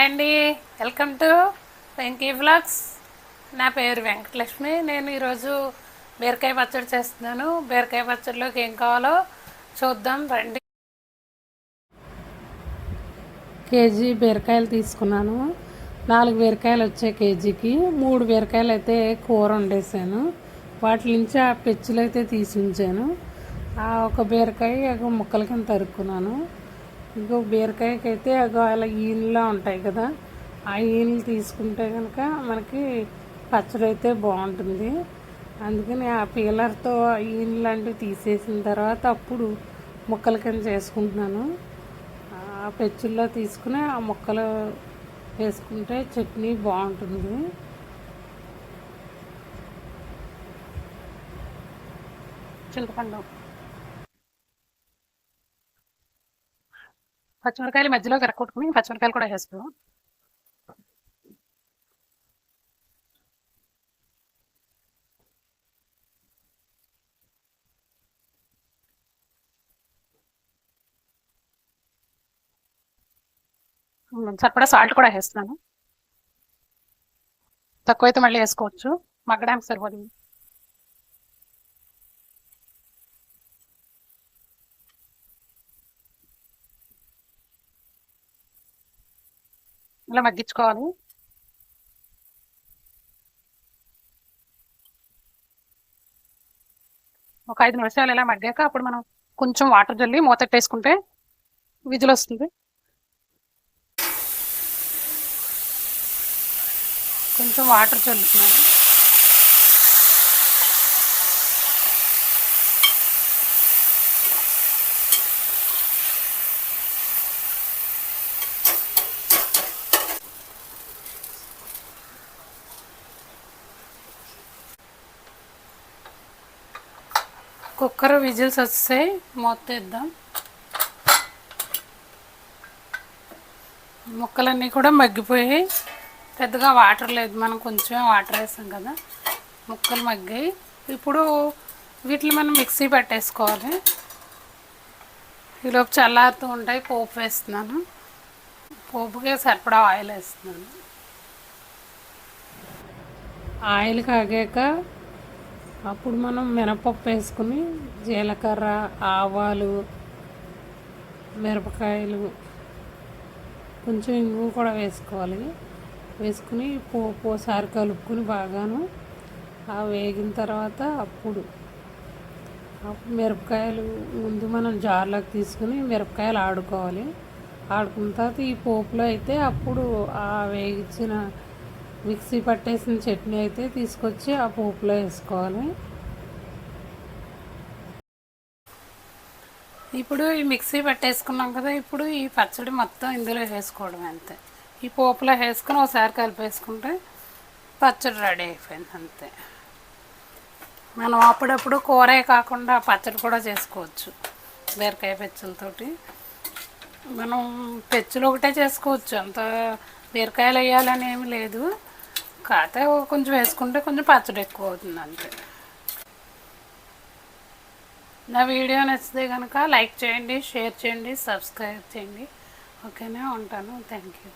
Hi అండి, welcome to Venky vlogs. నా పేరు వెంకటలక్ష్మి. నేను ఈరోజు బీరకాయ పచ్చడి చేస్తున్నాను. బీరకాయ పచ్చడిలోకి ఏం కావాలో చూద్దాం రండి. కేజీ బీరకాయలు తీసుకున్నాను. 4 బీరకాయలు వచ్చాయి కేజీకి. 3 బీరకాయలు అయితే కూర వండేసాను. వాటి నుంచి ఆ పెచ్చులు అయితే తీసి ఉంచాను. ఒక బీరకాయ ముక్కల కింద తరుక్కున్నాను. ఇంకో బీరకాయకి అయితే అలా ఈనెలా ఉంటాయి కదా, ఆ ఈనెలు తీసుకుంటే కనుక మనకి పచ్చడి అయితే బాగుంటుంది. అందుకని ఆ పీలర్తో ఈనెలు లాంటివి తీసేసిన తర్వాత అప్పుడు ముక్కల కింద చేసుకుంటున్నాను. ఆ పెచ్చుల్లో తీసుకుని ఆ ముక్కలు వేసుకుంటే చట్నీ బాగుంటుంది. చింతపండు, పచ్చిమిరకాయలు మధ్యలో కరక్కొట్టుకుని పచ్చిమిరకాయలు కూడా వేస్తాం. సరిపడా సాల్ట్ కూడా వేస్తున్నాను. తక్కువైతే మళ్ళీ వేసుకోవచ్చు, మగ్గడానికి సరిపోతుంది. ఇలా మగ్గించుకోవాలి. ఒక 5 నిమిషాలు ఇలా మగ్గాక అప్పుడు మనం కొంచెం వాటర్ జల్లి మూతట్టేసుకుంటే విజిల్ వస్తుంది. కొంచెం వాటర్ చల్లుతున్నాను. కుక్కర్ విజిల్స్ వస్తాయి, మూత వేద్దాం. ముక్కలన్నీ కూడా మగ్గిపోయాయి, పెద్దగా వాటర్ లేదు, మనం కొంచెం వాటర్ వేసాం కదా, ముక్కలు మగ్గాయి. ఇప్పుడు వీటిని మనం మిక్సీ పట్టేసుకోవాలి. ఈలోపు చల్లారుతూ ఉంటాయి. పోపు వేస్తున్నాను. పోపుకి సరిపడా ఆయిల్ వేస్తున్నాను. ఆయిల్ కాగాక అప్పుడు మనం మినపప్పు వేసుకుని జీలకర్ర, ఆవాలు, మిరపకాయలు, కొంచెం ఇంగు కూడా వేసుకోవాలి. వేసుకుని పోపు ఒకసారి కలుపుకుని బాగాను వేగిన తర్వాత అప్పుడు మిరపకాయలు ముందు మనం జార్లోకి తీసుకుని మిరపకాయలు ఆడుకోవాలి. ఆడుకున్న తర్వాత ఈ పోపులో అయితే అప్పుడు ఆ వేగించిన మిక్సీ పట్టేసిన చట్నీ అయితే తీసుకొచ్చి ఆ పోపులో వేసుకోవాలి. ఇప్పుడు ఈ మిక్సీ పట్టేసుకున్నాం కదా, ఇప్పుడు ఈ పచ్చడి మొత్తం ఇందులో వేసుకోవడం అంతే. ఈ పోపులో వేసుకుని ఒకసారి కలిపేసుకుంటే పచ్చడి రెడీ అయిపోయింది అంతే. మనం అప్పుడప్పుడు కూరే కాకుండా పచ్చడి కూడా చేసుకోవచ్చు. బీరకాయ పెచ్చులతోటి మనం పెచ్చులు ఒకటే చేసుకోవచ్చు, అంత బీరకాయలు వేయాలని ఏమి లేదు. కాకపోతే కొంచెం వేసుకుంటే కొంచెం పచ్చడి ఎక్కువ అవుతుంది అంతే. నా వీడియో నచ్చితే కనుక లైక్ చేయండి, షేర్ చేయండి, సబ్స్క్రైబ్ చేయండి. ఓకేనా, ఉంటాను. Thank you.